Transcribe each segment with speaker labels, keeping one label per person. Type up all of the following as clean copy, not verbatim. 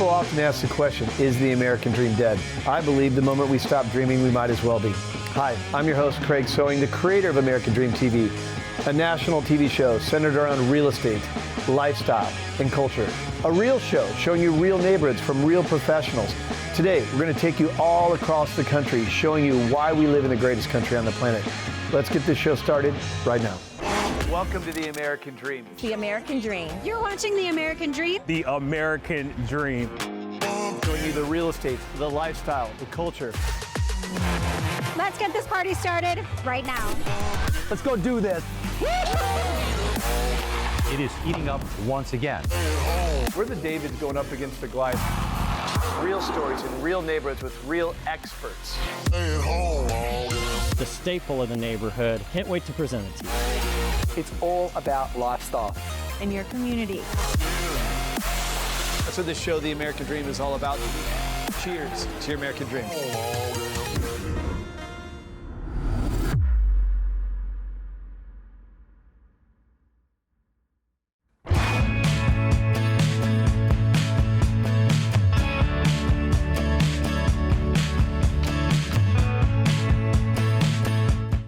Speaker 1: People often ask the question, is the American dream dead? I believe the moment we stop dreaming, we might as well be. Hi, I'm your host, Craig Sewing, the creator of American Dream TV, a national TV show centered around real estate, lifestyle, and culture. A real show showing you real neighborhoods from real professionals. Today, we're going to take you all across the country, showing you why we live in the greatest country on the planet. Let's get this show started right now. Welcome to the American Dream.
Speaker 2: The American Dream.
Speaker 3: You're watching The American Dream.
Speaker 4: The American Dream.
Speaker 1: Showing you the real estate, the lifestyle, the culture.
Speaker 3: Let's get this party started right now.
Speaker 1: Let's go do this.
Speaker 5: It is heating up once again.
Speaker 1: We're the Davids going up against the Goliath. Real stories in real neighborhoods with real experts.
Speaker 6: The staple of the neighborhood. Can't wait to present it to you.
Speaker 1: It's all about lifestyle.
Speaker 2: In your community.
Speaker 1: That's what this show, The American Dream, is all about. Cheers to your American Dream.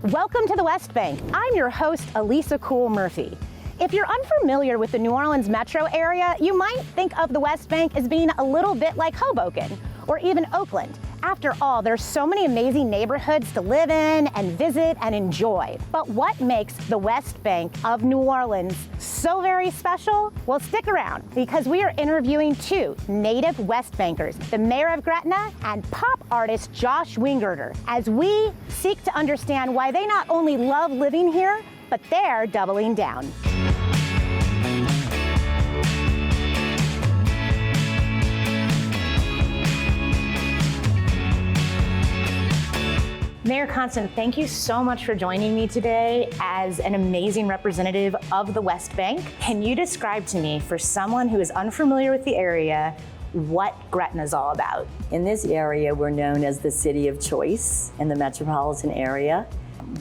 Speaker 7: Welcome to the West Bank. I'm your host, Elisa Cool Murphy. If you're unfamiliar with the New Orleans metro area, you might think of the West Bank as being a little bit like Hoboken or even Oakland. After all, there's so many amazing neighborhoods to live in and visit and enjoy. But what makes the West Bank of New Orleans so very special? Well, stick around because we are interviewing two native West Bankers, the mayor of Gretna and pop artist Josh Wingirter, as we seek to understand why they not only love living here, but they're doubling down. Mayor Constant, thank you so much for joining me today as an amazing representative of the West Bank. Can you describe to me, for someone who is unfamiliar with the area, what Gretna is all about?
Speaker 8: In this area, we're known as the city of choice in the metropolitan area.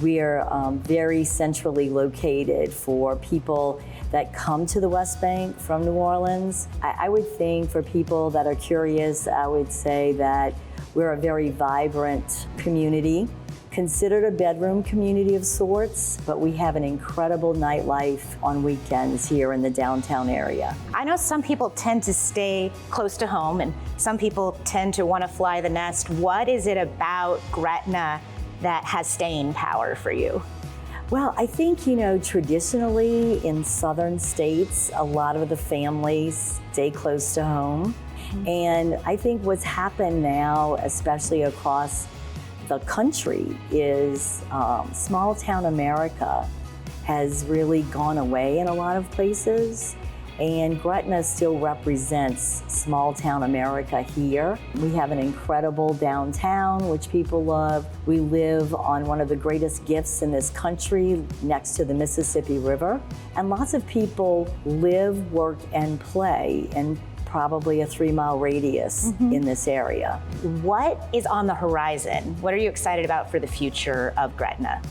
Speaker 8: We are very centrally located for people that come to the West Bank from New Orleans. I would think for people that are curious, I would say that we're a very vibrant community, considered a bedroom community of sorts, but we have an incredible nightlife on weekends here in the downtown area.
Speaker 7: I know some people tend to stay close to home and some people tend to want to fly the nest. What is it about Gretna that has staying power for you?
Speaker 8: Well, I think, traditionally in southern states, a lot of the families stay close to home. And I think what's happened now, especially across the country, is small town America has really gone away in a lot of places. And Gretna still represents small town America here. We have an incredible downtown, which people love. We live on one of the greatest gifts in this country, next to the Mississippi River. And lots of people live, work, and play in probably a 3-mile radius in this area.
Speaker 7: What is on the horizon? What are you excited about for the future of Gretna?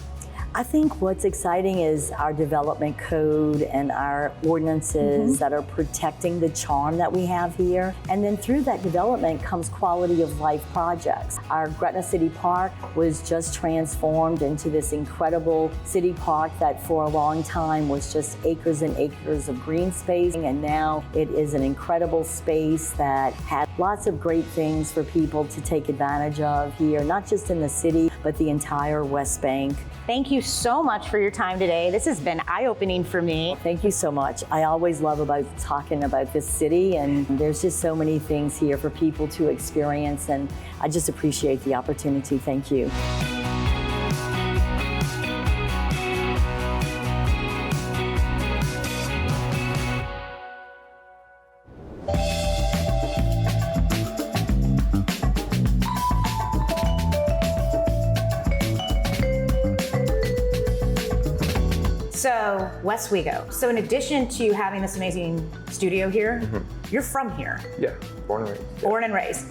Speaker 8: I think what's exciting is our development code and our ordinances that are protecting the charm that we have here. And then through that development comes quality of life projects. Our Gretna City Park was just transformed into this incredible city park that for a long time was just acres and acres of green space. And now it is an incredible space that has lots of great things for people to take advantage of here, not just in the city, but the entire West Bank.
Speaker 7: Thank you so much for your time today. This has been eye-opening for me.
Speaker 8: Thank you so much. I always love talking about this city, and there's just so many things here for people to experience, and I just appreciate the opportunity. Thank you.
Speaker 7: So west we go. So in addition to having this amazing studio here, you're from here.
Speaker 9: Yeah, born and raised.
Speaker 7: Born and raised.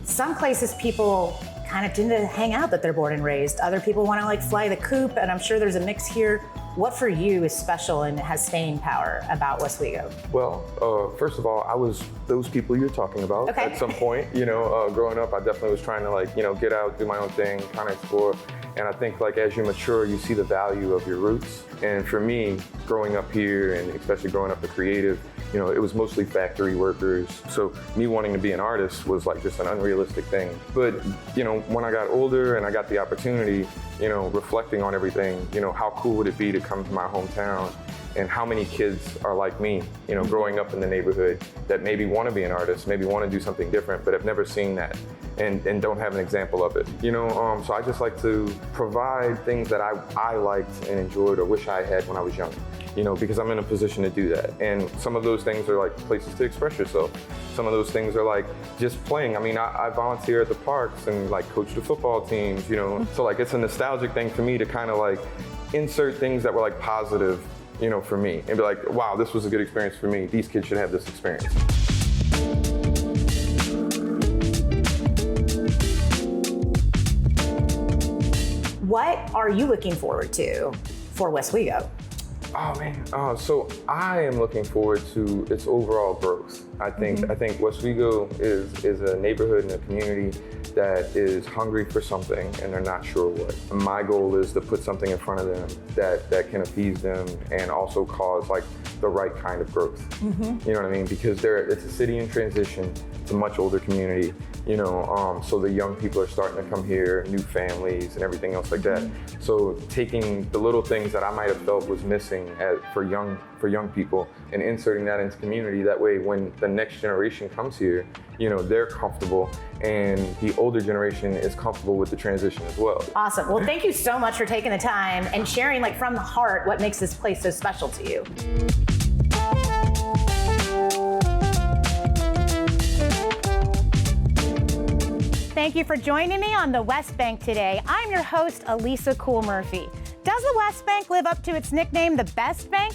Speaker 7: Some places people kind of tend to hang out that they're born and raised. Other people want to like fly the coop, and I'm sure there's a mix here. What for you is special and has staying power about Westwego?
Speaker 9: Well, first of all, I was those people you're talking about at some point. Growing up, I definitely was trying to get out, do my own thing, kind of explore. And I think as you mature, you see the value of your roots. And for me, growing up here, and especially growing up a creative, it was mostly factory workers. So me wanting to be an artist was just an unrealistic thing. But, when I got older and I got the opportunity, reflecting on everything, how cool would it be to come to my hometown, and how many kids are like me, growing up in the neighborhood that maybe want to be an artist, maybe want to do something different, but have never seen that and don't have an example of it. So I just like to provide things that I liked and enjoyed or wish I had when I was young, because I'm in a position to do that. And some of those things are places to express yourself. Some of those things are just playing. I mean, I volunteer at the parks and coach the football teams, So it's a nostalgic thing for me to kind of insert things that were positive, for me, and be wow, this was a good experience for me. These kids should have this experience.
Speaker 7: What are you looking forward to for Westwego?
Speaker 9: Oh man, so I am looking forward to its overall growth. I think Westwego is a neighborhood and a community that is hungry for something and they're not sure what. My goal is to put something in front of them that can appease them and also cause the right kind of growth. You know what I mean? Because it's a city in transition. It's a much older community, so the young people are starting to come here, new families and everything else like that. So taking the little things that I might have felt was missing for young people and inserting that into community, that way when the next generation comes here, they're comfortable and the older generation is comfortable with the transition as well.
Speaker 7: Awesome. Well, thank you so much for taking the time and sharing from the heart what makes this place so special to you. Thank you for joining me on the West Bank today. I'm your host, Elisa Cool Murphy. Does the West Bank live up to its nickname, the Best Bank?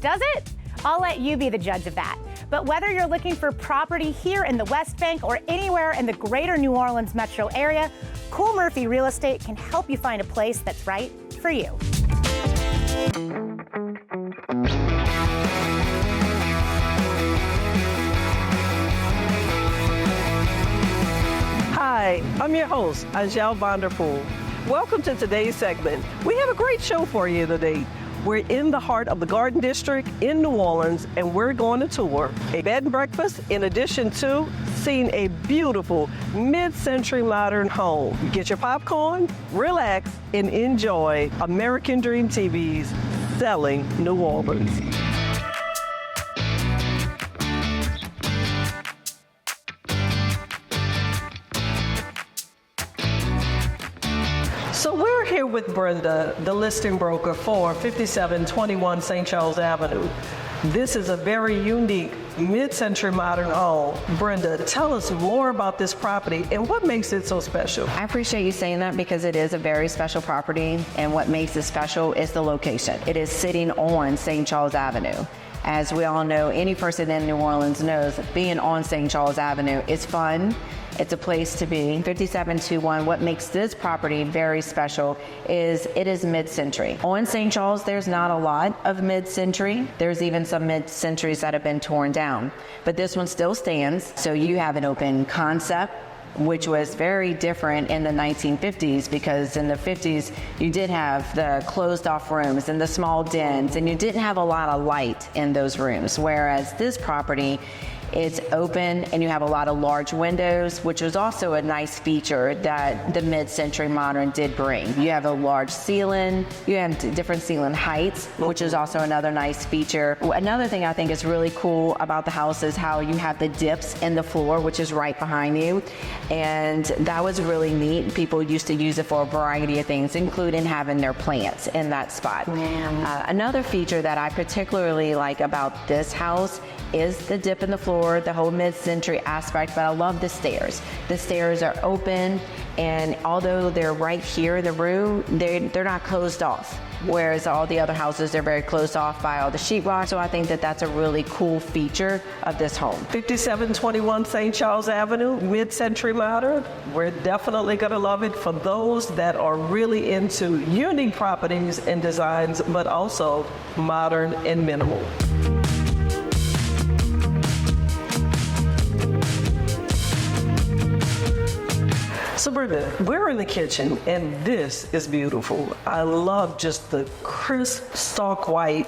Speaker 7: Does it? I'll let you be the judge of that. But whether you're looking for property here in the West Bank or anywhere in the greater New Orleans metro area, Cool Murphy Real Estate can help you find a place that's right for you.
Speaker 10: Hi, I'm your host, Angel Vanderpool. Welcome to today's segment. We have a great show for you today. We're in the heart of the Garden District in New Orleans, and we're going to tour a bed and breakfast in addition to seeing a beautiful mid-century modern home. Get your popcorn, relax, and enjoy American Dream TV's Selling New Orleans. So we're here with Brenda, the listing broker for 5721 St. Charles Avenue. This is a very unique mid-century modern home. Brenda, tell us more about this property and what makes it so special.
Speaker 2: I appreciate you saying that because it is a very special property, and what makes it special is the location. It is sitting on St. Charles Avenue. As we all know, any person in New Orleans knows being on St. Charles Avenue is fun. It's a place to be. 5721, what makes this property very special is it is mid-century. On St. Charles, there's not a lot of mid-century. There's even some mid-centuries that have been torn down, but this one still stands. So you have an open concept, which was very different in the 1950s, because in the 50s you did have the closed off rooms and the small dens, and you didn't have a lot of light in those rooms, whereas this property, it's open and you have a lot of large windows, which was also a nice feature that the mid-century modern did bring. You have a large ceiling, you have different ceiling heights, which is also another nice feature. Another thing I think is really cool about the house is how you have the dips in the floor, which is right behind you. And that was really neat. People used to use it for a variety of things, including having their plants in that spot. Another feature that I particularly like about this house is the dip in the floor store, the whole mid-century aspect, but I love the stairs. The stairs are open, and although they're right here in the room, they're not closed off. Whereas all the other houses, they're very closed off by all the sheetrock. So I think that that's a really cool feature of this home.
Speaker 10: 5721 St. Charles Avenue, mid-century modern. We're definitely gonna love it for those that are really into unique properties and designs, but also modern and minimal. So Brenda, we're in the kitchen and this is beautiful. I love just the crisp, stark white,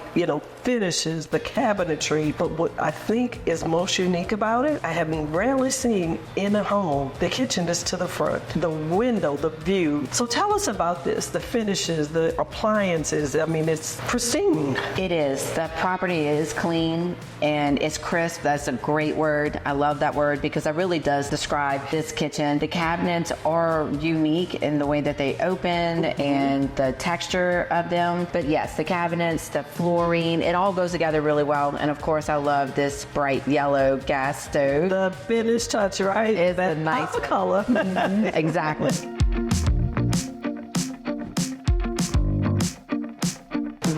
Speaker 10: finishes, the cabinetry. But what I think is most unique about it, I have rarely seen in a home, the kitchen is to the front, the window, the view. So tell us about this, the finishes, the appliances. I mean, it's pristine.
Speaker 2: It is. The property is clean and it's crisp. That's a great word. I love that word because it really does describe this kitchen. The cabinets are unique in the way that they open and the texture of them. But yes, the cabinets, the flooring, it all goes together really well. And of course, I love this bright yellow gas stove.
Speaker 10: The finish touch, right?
Speaker 2: It's a nice
Speaker 10: color.
Speaker 2: Exactly.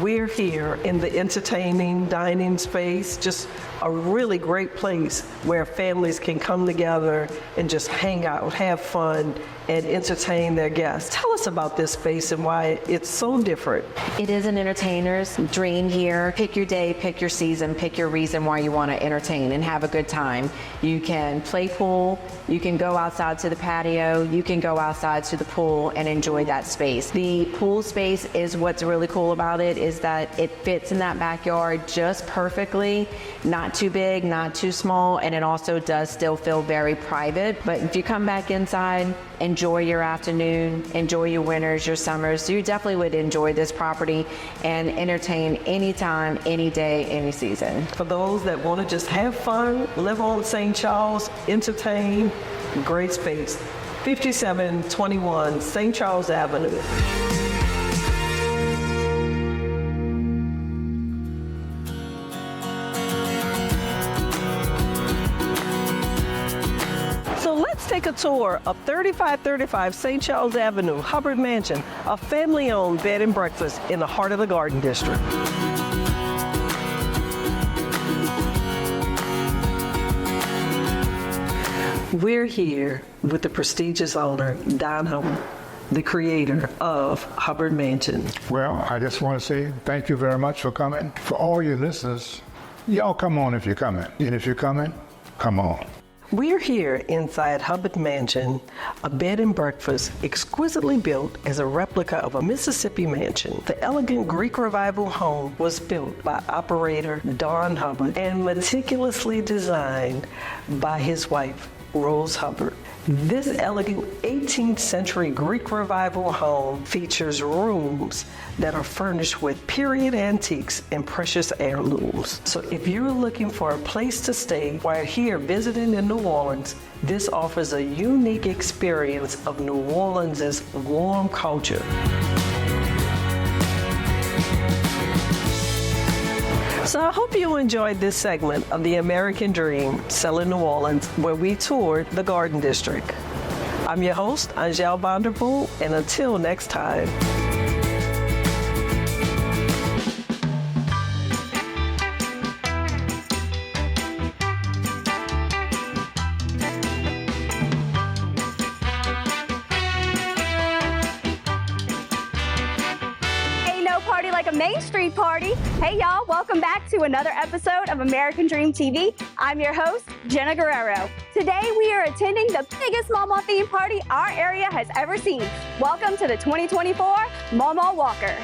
Speaker 10: We're here in the entertaining dining space, just a really great place where families can come together and just hang out, have fun, and entertain their guests. Tell us about this space and why it's so different.
Speaker 2: It is an entertainer's dream here. Pick your day, pick your season, pick your reason why you want to entertain and have a good time. You can play pool, you can go outside to the patio, you can go outside to the pool and enjoy that space. The pool space is what's really cool about it, is that it fits in that backyard just perfectly, not too big, not too small, and it also does still feel very private. But if you come back inside, enjoy your afternoon, enjoy your winters, your summers, you definitely would enjoy this property and entertain anytime, any day, any season.
Speaker 10: For those that want to just have fun, live on St. Charles, entertain, great space. 5721 St. Charles Avenue. Take a tour of 3535 St. Charles Avenue, Hubbard Mansion, a family-owned bed and breakfast in the heart of the Garden District. We're here with the prestigious owner, Don Hubbard, the creator of Hubbard Mansion.
Speaker 11: Well, I just want to say thank you very much for coming. For all your listeners, y'all come on if you're coming. And if you're coming, come on.
Speaker 10: We're here inside Hubbard Mansion, a bed and breakfast exquisitely built as a replica of a Mississippi mansion. The elegant Greek Revival home was built by operator Don Hubbard and meticulously designed by his wife, Rose Hubbard. This elegant 18th century Greek Revival home features rooms that are furnished with period antiques and precious heirlooms. So if you're looking for a place to stay while here visiting in New Orleans, this offers a unique experience of New Orleans' warm culture. So I hope you enjoyed this segment of The American Dream, Selling New Orleans, where we toured the Garden District. I'm your host, Angel Vanderpool, and until next time.
Speaker 3: Like a Main Street party. Hey y'all, welcome back to another episode of American Dream TV. I'm your host, Jenna Guerrero. Today we are attending the biggest Mama theme party our area has ever seen. Welcome to the 2024 Mama Walker.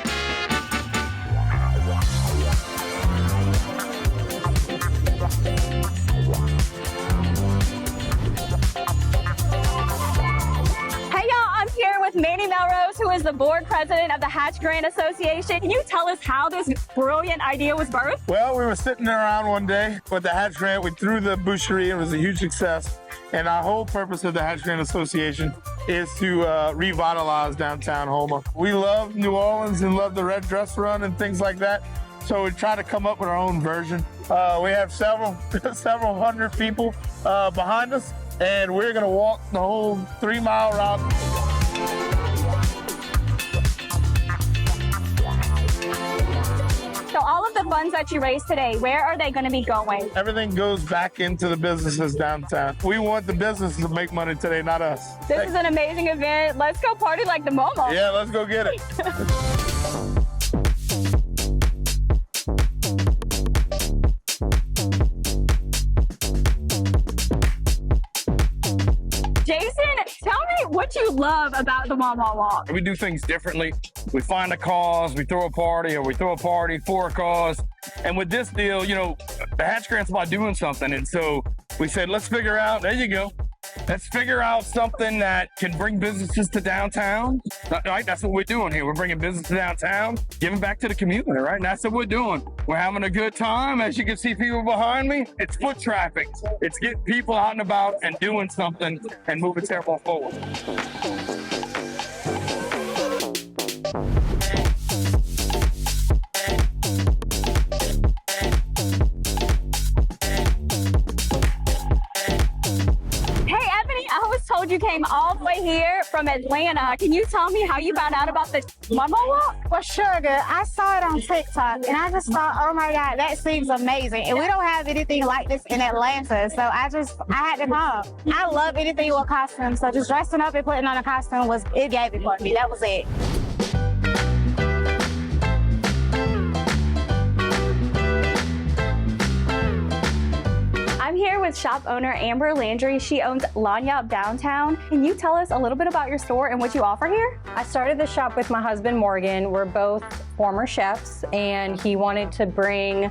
Speaker 3: Here with Manny Melrose, who is the board president of the Hatch Grant Association. Can you tell us how this brilliant idea was birthed?
Speaker 12: Well, we were sitting around one day with the Hatch Grant. We threw the boucherie. It was a huge success. And our whole purpose of the Hatch Grant Association is to revitalize downtown Houma. We love New Orleans and love the Red Dress Run and things like that. So we try to come up with our own version. We have several hundred people behind us, and we're gonna walk the whole 3-mile route.
Speaker 3: So all of the funds that you raised today, where are they going to be going?
Speaker 12: Everything goes back into the businesses downtown. We want the businesses to make money today, not us.
Speaker 3: This is an amazing event. Let's go party like the Momo.
Speaker 12: Yeah, let's go get it.
Speaker 3: Jason, tell me what you love about the Momo Walk.
Speaker 13: We do things differently. We find a cause, we throw a party, or we throw a party for a cause. And with this deal, you know, the Hatch Grant's about doing something. And so we said, let's figure out, there you go. Let's figure out something that can bring businesses to downtown. Right? That's what we're doing here. We're bringing business to downtown, giving back to the community, right? And that's what we're doing. We're having a good time. As you can see people behind me, it's foot traffic. It's getting people out and about and doing something and moving Terrebonne forward.
Speaker 3: Told you came all the way here from Atlanta. Can you tell me how you found out about the Momo Walk?
Speaker 14: Well, sure, good. I saw it on TikTok and I just thought, oh my God, that seems amazing. And we don't have anything like this in Atlanta. So I had to come. I love anything with costumes. So just dressing up and putting on a costume it gave it for me. That was it.
Speaker 3: I'm here with shop owner Amber Landry. She owns Lanyap Downtown. Can you tell us a little bit about your store and what you offer here?
Speaker 15: I started the shop with my husband Morgan. We're both former chefs, and he wanted to bring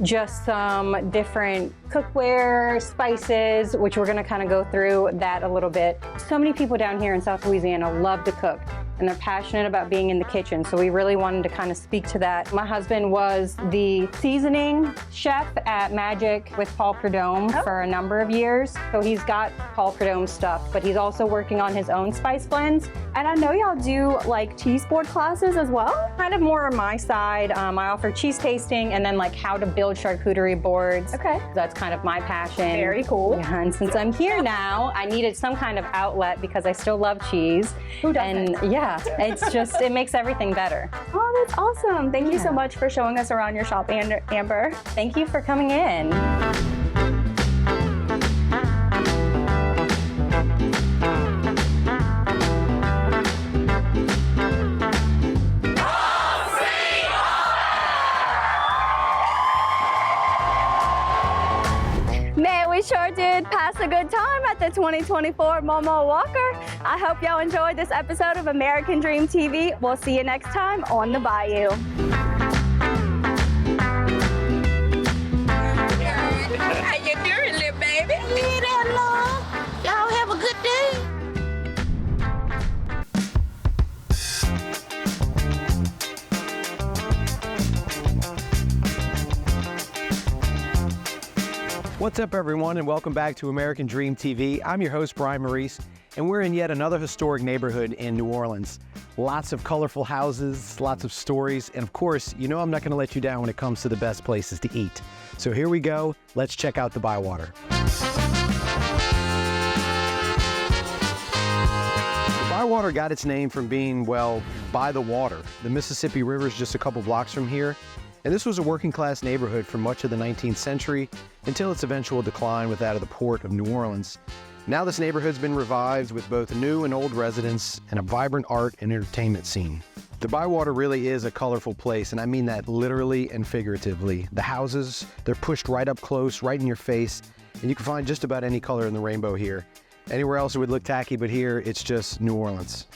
Speaker 15: just some different cookware, spices, which we're gonna kind of go through that a little bit. So many people down here in South Louisiana love to cook, and they're passionate about being in the kitchen, so we really wanted to kind of speak to that. My husband was the seasoning chef at Magic with Paul Prudhomme for a number of years, so he's got Paul Prudhomme stuff, but he's also working on his own spice blends.
Speaker 3: And I know y'all do like cheese board classes as well?
Speaker 15: Kind of more on my side. I offer cheese tasting and then like how to build charcuterie boards.
Speaker 3: Okay.
Speaker 15: That's kind of my passion.
Speaker 3: Very cool.
Speaker 15: Yeah, and since I'm here now, I needed some kind of outlet because I still love cheese.
Speaker 3: Who doesn't?
Speaker 15: And yeah, it's just, it makes everything better.
Speaker 3: Oh, that's awesome. Thank you so much for showing us around your shop, Amber.
Speaker 15: Thank you for coming in.
Speaker 3: Man, we sure did pass a good time at the 2024 Momo Walker. I hope y'all enjoyed this episode of American Dream TV. We'll see you next time on the Bayou.
Speaker 16: How you doing, little baby? Leave that alone. Y'all have a good day.
Speaker 1: What's up, everyone, and welcome back to American Dream TV. I'm your host, Brian Maurice, and we're in yet another historic neighborhood in New Orleans. Lots of colorful houses, lots of stories, and of course, you know I'm not going to let you down when it comes to the best places to eat. So here we go. Let's check out the Bywater. The Bywater got its name from being, well, by the water. The Mississippi River is just a couple blocks from here. And this was a working class neighborhood for much of the 19th century until its eventual decline with that of the port of New Orleans. Now this neighborhood's been revived with both new and old residents and a vibrant art and entertainment scene. The Bywater really is a colorful place, and I mean that literally and figuratively. The houses, they're pushed right up close, right in your face, and you can find just about any color in the rainbow here. Anywhere else it would look tacky, but here it's just New Orleans.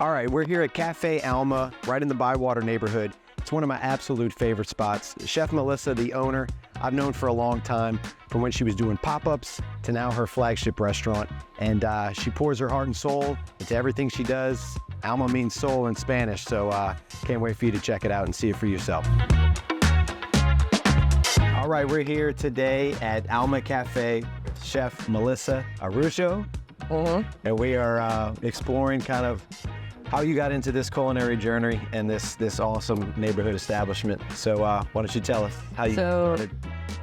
Speaker 1: All right, we're here at Cafe Alma, right in the Bywater neighborhood. It's one of my absolute favorite spots. Chef Melissa, the owner, I've known for a long time, from when she was doing pop-ups to now her flagship restaurant. And she pours her heart and soul into everything she does. Alma means soul in Spanish, so can't wait for you to check it out and see it for yourself. All right, we're here today at Alma Cafe, Chef Melissa Araujo. And we are exploring kind of
Speaker 5: how you got into this culinary journey and this awesome neighborhood establishment. So why don't you tell us how you started?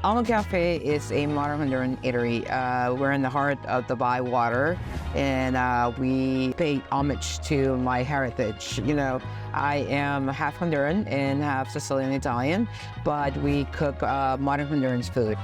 Speaker 17: Alma Cafe is a modern Honduran eatery. We're in the heart of the Bywater, and we pay homage to my heritage. You know, I am half Honduran and half Sicilian Italian, but we cook modern Honduran food.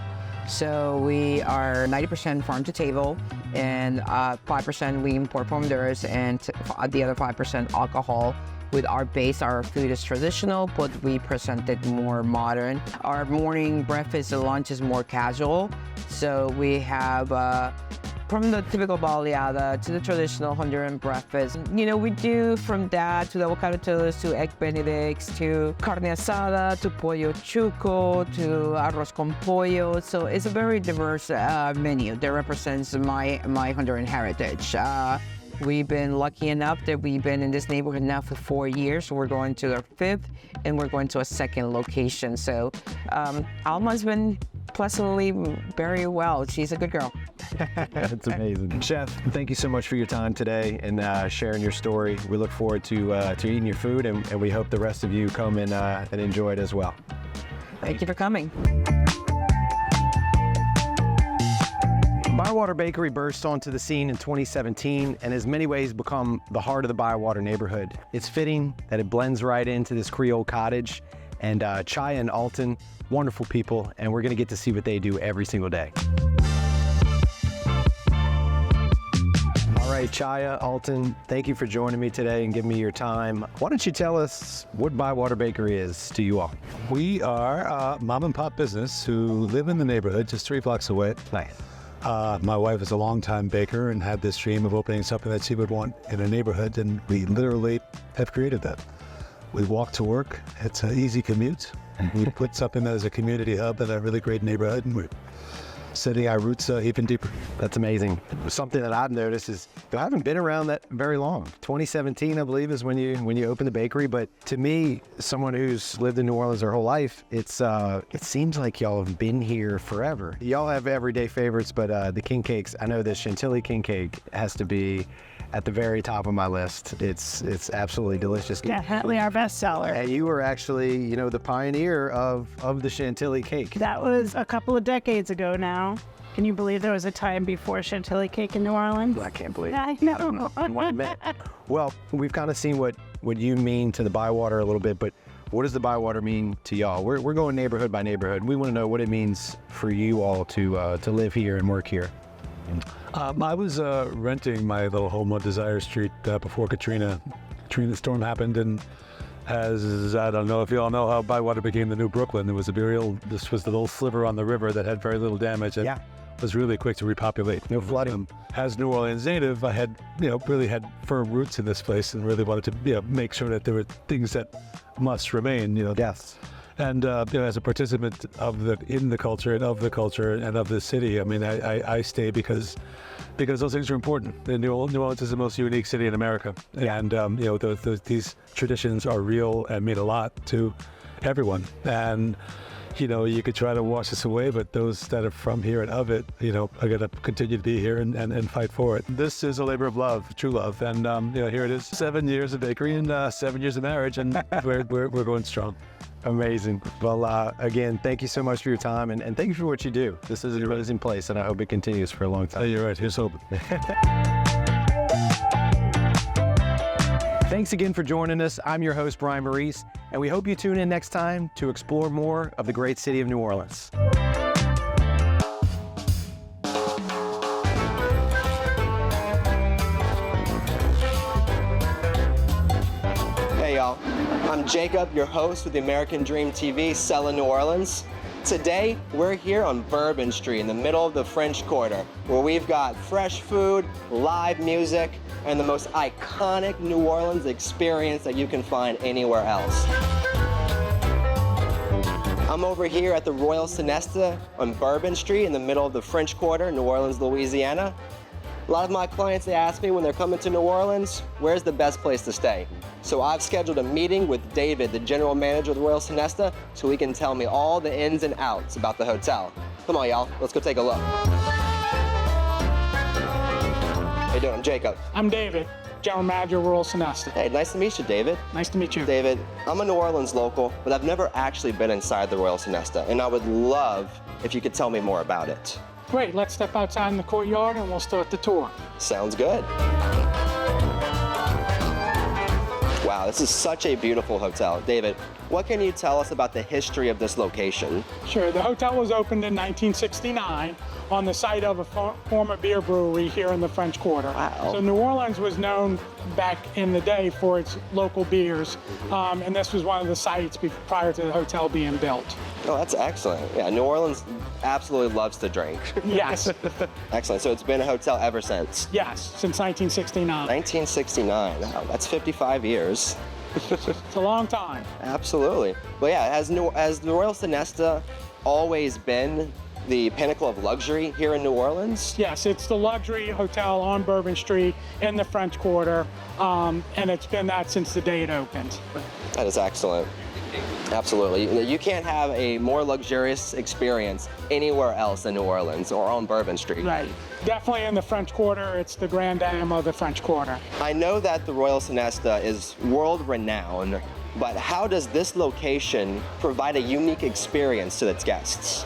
Speaker 17: So we are 90% farm to table, and 5% we import from Honduras, and the other 5% alcohol. With our base, our food is traditional, but we present it more modern. Our morning breakfast and lunch is more casual. So we have from the typical baleada to the traditional Honduran breakfast. You know, we do from that to the avocado toast, to egg benedicts, to carne asada, to pollo chuco, to arroz con pollo. So it's a very diverse menu that represents my Honduran heritage. We've been lucky enough that we've been in this neighborhood now for 4 years. We're going to our 5th, and we're going to a 2nd location. So Alma's been pleasantly very well. She's a good girl.
Speaker 5: That's amazing. Chef, thank you so much for your time today and sharing your story. We look forward to eating your food, and we hope the rest of you come and enjoy it as well.
Speaker 17: Thank you for coming.
Speaker 5: Bywater Bakery burst onto the scene in 2017 and has in many ways become the heart of the Bywater neighborhood. It's fitting that it blends right into this Creole cottage, and Chaya and Alton, wonderful people, and we're gonna get to see what they do every single day. All right, Chaya, Alton, thank you for joining me today and giving me your time. Why don't you tell us what Bywater Bakery is to you all?
Speaker 18: We are a mom and pop business who live in the neighborhood just 3 blocks away.
Speaker 5: Nice.
Speaker 18: My wife is a longtime baker and had this dream of opening something that she would want in a neighborhood, and we literally have created that. We walk to work. It's an easy commute. We put something that is a community hub in a really great neighborhood, and we're setting our roots even deeper.
Speaker 5: That's amazing. Something that I've noticed is I haven't been around that very long. 2017, I believe, is when you opened the bakery. But to me, someone who's lived in New Orleans their whole life, it seems like y'all have been here forever. Y'all have everyday favorites, but the king cakes, I know the Chantilly king cake has to be at the very top of my list. It's absolutely delicious.
Speaker 19: Definitely our best seller.
Speaker 5: And you were actually, the pioneer of the Chantilly cake.
Speaker 19: That was a couple of decades ago now. Can you believe there was a time before Chantilly cake in New Orleans?
Speaker 5: I can't believe it.
Speaker 19: I know.
Speaker 5: One minute. Well, we've kind of seen what you mean to the Bywater a little bit, but what does the Bywater mean to y'all? We're going neighborhood by neighborhood. We want to know what it means for you all to live here and work here.
Speaker 18: I was renting my little home on Desire Street before Katrina storm happened, and I don't know if you all know how Bywater became the new Brooklyn. This was the little sliver on the river that had very little damage and was really quick to repopulate.
Speaker 5: No flooding.
Speaker 18: As New Orleans native, I had, really had firm roots in this place and really wanted to, make sure that there were things that must remain,
Speaker 5: Yes.
Speaker 18: And as a participant in the culture and of the city, I mean, I stay because those things are important. And New Orleans is the most unique city in America, and these traditions are real and mean a lot to everyone. And you could try to wash this away, but those that are from here and of it, are going to continue to be here and fight for it. This is a labor of love, true love, and here it is. 7 years of bakery and 7 years of marriage, and we're going strong.
Speaker 5: Amazing. Well, again, thank you so much for your time, and thank you for what you do. This is an amazing place, and I hope it continues for a long time.
Speaker 18: You're right. Here's hoping.
Speaker 5: Thanks again for joining us. I'm your host, Brian Maurice, and we hope you tune in next time to explore more of the great city of New Orleans.
Speaker 20: Hey y'all, I'm Jacob, your host with the American Dream TV, Cella New Orleans. Today, we're here on Bourbon Street in the middle of the French Quarter, where we've got fresh food, live music, and the most iconic New Orleans experience that you can find anywhere else. I'm over here at the Royal Sonesta on Bourbon Street in the middle of the French Quarter, New Orleans, Louisiana. A lot of my clients, they ask me when they're coming to New Orleans, where's the best place to stay? So I've scheduled a meeting with David, the general manager of the Royal Sonesta, so he can tell me all the ins and outs about the hotel. Come on, y'all, let's go take a look. How you doing? I'm Jacob.
Speaker 21: I'm David. General Manager of Royal Sonesta.
Speaker 20: Hey, nice to meet you, David.
Speaker 21: Nice to meet you.
Speaker 20: David, I'm a New Orleans local, but I've never actually been inside the Royal Sonesta, and I would love if you could tell me more about it.
Speaker 21: Great, let's step outside in the courtyard and we'll start the tour.
Speaker 20: Sounds good. Wow, this is such a beautiful hotel. David, what can you tell us about the history of this location?
Speaker 21: Sure, the hotel was opened in 1969 on the site of a former beer brewery here in the French Quarter.
Speaker 20: Wow.
Speaker 21: So New Orleans was known back in the day for its local beers, and this was one of the sites prior to the hotel being built.
Speaker 20: Oh, that's excellent. Yeah, New Orleans absolutely loves to drink.
Speaker 21: Yes.
Speaker 20: Excellent. So it's been a hotel ever since?
Speaker 21: Yes, since 1969.
Speaker 20: 1969. Wow, that's 55 years.
Speaker 21: It's a long time.
Speaker 20: Absolutely. But yeah, has the Royal Sonesta always been the pinnacle of luxury here in New Orleans?
Speaker 21: Yes, it's the luxury hotel on Bourbon Street in the French Quarter, and it's been that since the day it opened.
Speaker 20: That is excellent. Absolutely. You can't have a more luxurious experience anywhere else in New Orleans or on Bourbon Street.
Speaker 21: Right. Definitely in the French Quarter. It's the Grand Dame of the French Quarter.
Speaker 20: I know that the Royal Sonesta is world-renowned, but how does this location provide a unique experience to its guests?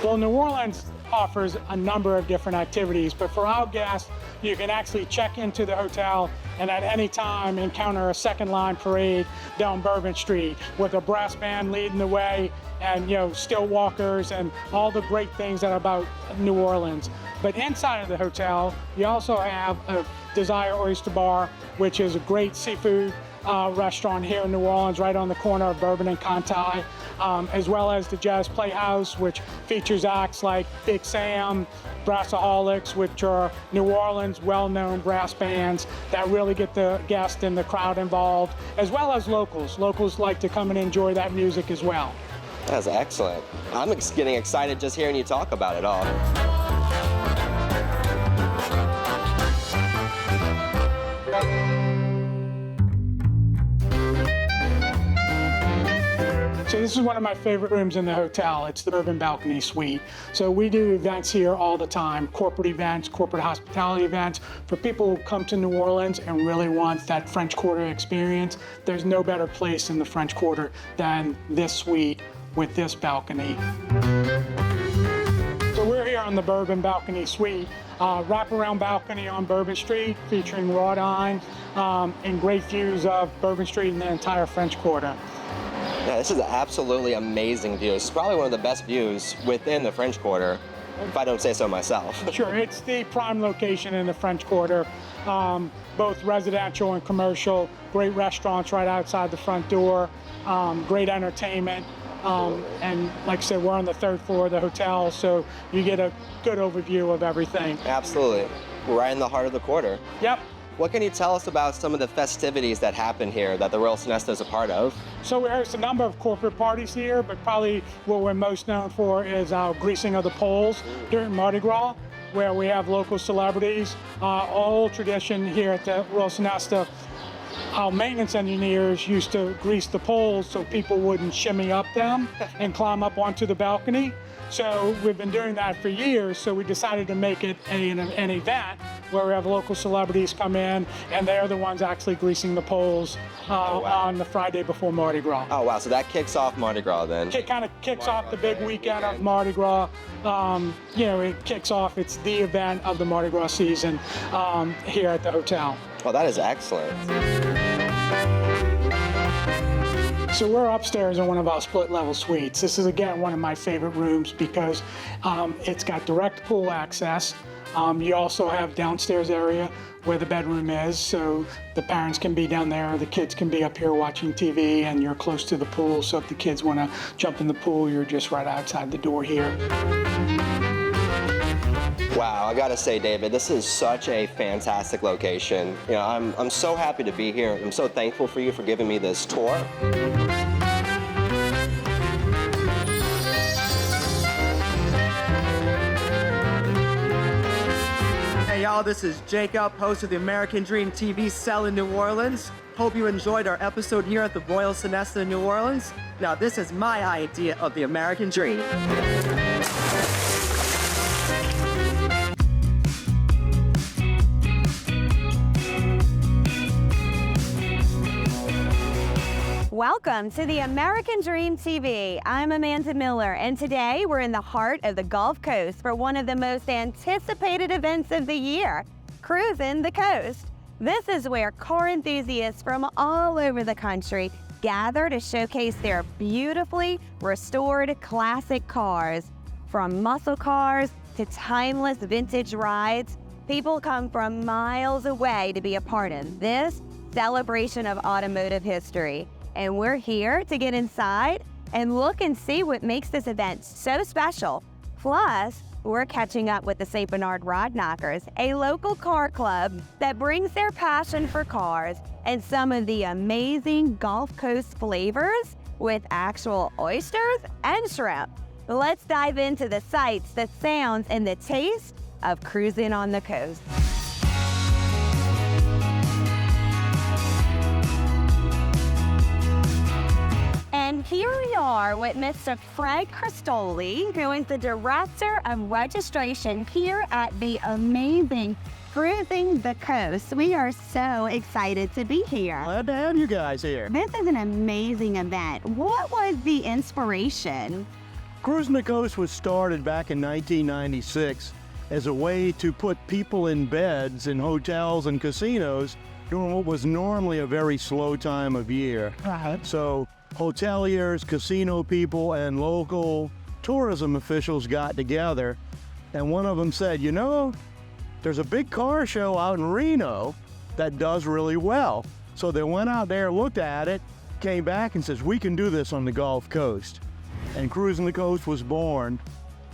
Speaker 21: Well, New Orleans offers a number of different activities, but for our guests, you can actually check into the hotel and at any time encounter a second line parade down Bourbon Street with a brass band leading the way and, still walkers and all the great things that are about New Orleans. But inside of the hotel, you also have a Desire Oyster Bar, which is a great seafood restaurant here in New Orleans, right on the corner of Bourbon and Conti, as well as the Jazz Playhouse, which features acts like Big Sam, Brassaholics, which are New Orleans well-known brass bands that really get the guest and the crowd involved, as well as locals. Locals like to come and enjoy that music as well.
Speaker 20: That's excellent. I'm getting excited just hearing you talk about it all.
Speaker 21: So this is one of my favorite rooms in the hotel. It's the Bourbon Balcony Suite. So we do events here all the time, corporate events, corporate hospitality events. For people who come to New Orleans and really want that French Quarter experience, there's no better place in the French Quarter than this suite with this balcony. So we're here on the Bourbon Balcony Suite, wraparound balcony on Bourbon Street featuring wrought iron and great views of Bourbon Street and the entire French Quarter.
Speaker 20: Yeah, this is an absolutely amazing view. It's probably one of the best views within the French Quarter, if I don't say so myself.
Speaker 21: Sure, it's the prime location in the French Quarter, both residential and commercial, great restaurants right outside the front door, great entertainment, and like I said, we're on the third floor of the hotel, so you get a good overview of everything.
Speaker 20: Absolutely. We're right in the heart of the quarter.
Speaker 21: Yep.
Speaker 20: What can you tell us about some of the festivities that happen here that the Royal Sonesta is a part of?
Speaker 21: So we host a number of corporate parties here, but probably what we're most known for is our greasing of the poles during Mardi Gras, where we have local celebrities. Old tradition here at the Royal Sonesta, our maintenance engineers used to grease the poles so people wouldn't shimmy up them and climb up onto the balcony. So we've been doing that for years, so we decided to make it an event where we have local celebrities come in, and they're the ones actually greasing the poles on the Friday before Mardi Gras.
Speaker 20: Oh, wow. So that kicks off Mardi Gras then?
Speaker 21: It kind of kicks off the big weekend of Mardi Gras. It kicks off, it's the event of the Mardi Gras season here at the hotel.
Speaker 20: Oh, that is excellent.
Speaker 21: So we're upstairs in one of our split-level suites. This is, again, one of my favorite rooms because it's got direct pool access. You also have downstairs area where the bedroom is, so the parents can be down there, the kids can be up here watching TV, and you're close to the pool, so if the kids want to jump in the pool, you're just right outside the door here.
Speaker 20: Wow, I gotta say, David, this is such a fantastic location. I'm so happy to be here. I'm so thankful for you for giving me this tour.
Speaker 22: Hey y'all, this is Jacob, host of the American Dream TV Cell in New Orleans. Hope you enjoyed our episode here at the Royal Sonesta New Orleans. Now this is my idea of the American Dream.
Speaker 3: Welcome to the American Dream TV. I'm Amanda Miller, and today we're in the heart of the Gulf Coast for one of the most anticipated events of the year, Cruising the Coast. This is where car enthusiasts from all over the country gather to showcase their beautifully restored classic cars. From muscle cars to timeless vintage rides, people come from miles away to be a part of this celebration of automotive history. And we're here to get inside and look and see what makes this event so special. Plus, we're catching up with the St. Bernard Rod Knockers, a local car club that brings their passion for cars and some of the amazing Gulf Coast flavors with actual oysters and shrimp. Let's dive into the sights, the sounds, and the taste of cruising on the coast. And here we are with Mr. Frank Cristoli, who is the Director of Registration here at the amazing Cruising the Coast. We are so excited to be here.
Speaker 4: Glad to have you guys here.
Speaker 3: This is an amazing event. What was the inspiration?
Speaker 4: Cruising the Coast was started back in 1996 as a way to put people in beds in hotels and casinos during what was normally a very slow time of year.
Speaker 3: Right.
Speaker 4: So hoteliers, casino people, and local tourism officials got together, and one of them said, you know, there's a big car show out in Reno that does really well. So they went out there, looked at it, came back and says, we can do this on the Gulf Coast. And Cruising the Coast was born.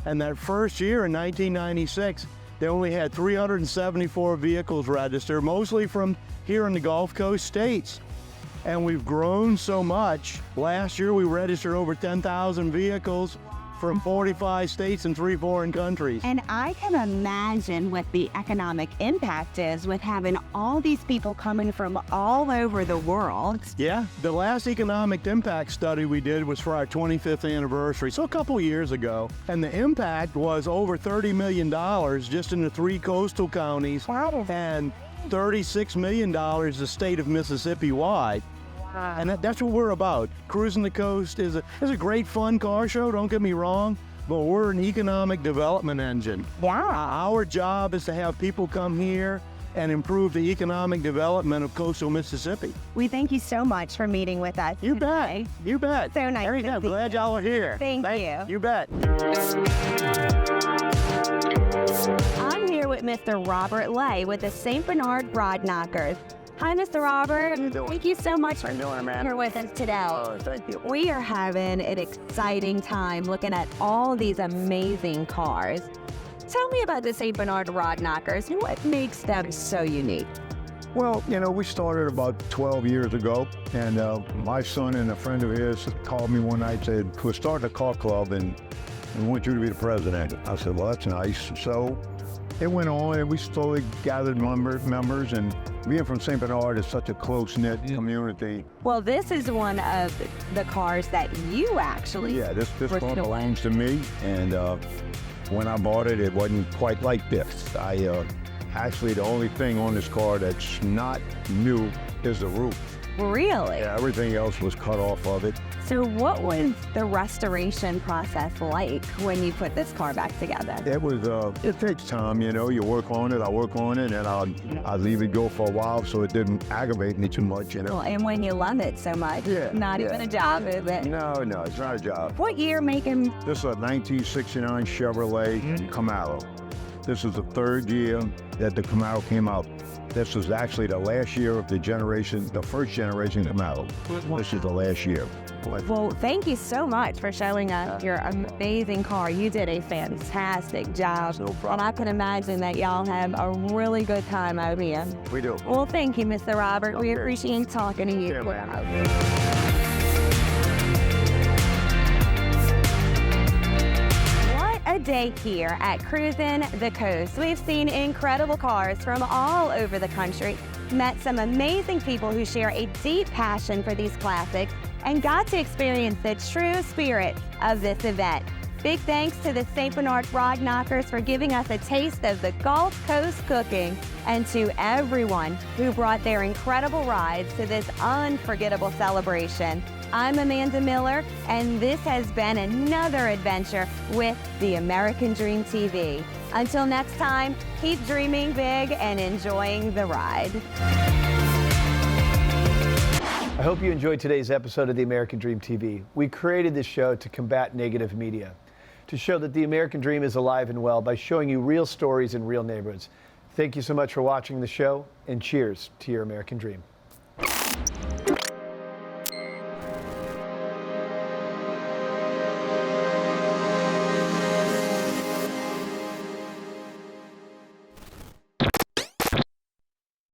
Speaker 4: And that first year in 1996, they only had 374 vehicles registered, mostly from here in the Gulf Coast states. And we've grown so much. Last year, we registered over 10,000 vehicles from 45 states and 3 foreign countries.
Speaker 3: And I can imagine what the economic impact is with having all these people coming from all over the world.
Speaker 4: Yeah, the last economic impact study we did was for our 25th anniversary, so a couple years ago. And the impact was over $30 million just in the 3 coastal counties.
Speaker 3: Wow.
Speaker 4: And $36 million the state of Mississippi wide. And that's what we're about. Cruising the Coast is a great fun car show, don't get me wrong, but we're an economic development engine.
Speaker 3: Yeah.
Speaker 4: Our job is to have people come here and improve the economic development of coastal Mississippi.
Speaker 3: We thank you so much for meeting with us.
Speaker 4: You bet. You bet.
Speaker 3: So nice.
Speaker 4: Very good. Glad y'all are here.
Speaker 3: Thank you.
Speaker 4: You bet.
Speaker 3: I'm here with Mr. Robert Lay with the St. Bernard Rod Knockers. Hi, Mr. Robert. Thank you so much for being here with us today.
Speaker 4: Oh, thank you.
Speaker 3: We are having an exciting time looking at all these amazing cars. Tell me about the St. Bernard Rod Knockers and what makes them so unique.
Speaker 11: Well, you know, we started about 12 years ago, and my son and a friend of his called me one night and said, we're starting a car club, and we want you to be the president. I said, well, that's nice. So it went on, and we slowly gathered members, and being from St. Bernard is such a close-knit community.
Speaker 3: Well, this is one of the cars that you actually
Speaker 11: this car belongs to me, and when I bought it, it wasn't quite like this. Actually, the only thing on this car that's not new is the roof.
Speaker 3: Really?
Speaker 11: Yeah, everything else was cut off of it.
Speaker 3: So what was the restoration process like when you put this car back together?
Speaker 11: It was, it takes time, you know, you work on it, I work on it, and I'll leave it go for a while so it didn't aggravate me too much, you know.
Speaker 3: Well, and when you love it so much, not even a job, is it?
Speaker 11: No, it's not a job.
Speaker 3: What year making?
Speaker 11: This is a 1969 Chevrolet Camaro. This is the 3rd year that the Camaro came out. This was actually the last year of the first generation Camaro. This is the last year.
Speaker 3: Well, thank you so much for showing us your amazing car. You did a fantastic job.
Speaker 11: No problem.
Speaker 3: And I can imagine that y'all have a really good time out here.
Speaker 11: We do.
Speaker 3: Well, thank you, Mr. Robert. We appreciate talking to you. A day here at Cruising the Coast. We've seen incredible cars from all over the country, met some amazing people who share a deep passion for these classics, and got to experience the true spirit of this event. Big thanks to the St. Bernard Rod Knockers for giving us a taste of the Gulf Coast cooking, and to everyone who brought their incredible rides to this unforgettable celebration. I'm Amanda Miller, and this has been another adventure with the American Dream TV. Until next time, keep dreaming big and enjoying the ride.
Speaker 1: I hope you enjoyed today's episode of the American Dream TV. We created this show to combat negative media, to show that the American Dream is alive and well by showing you real stories in real neighborhoods. Thank you so much for watching the show, and cheers to your American Dream.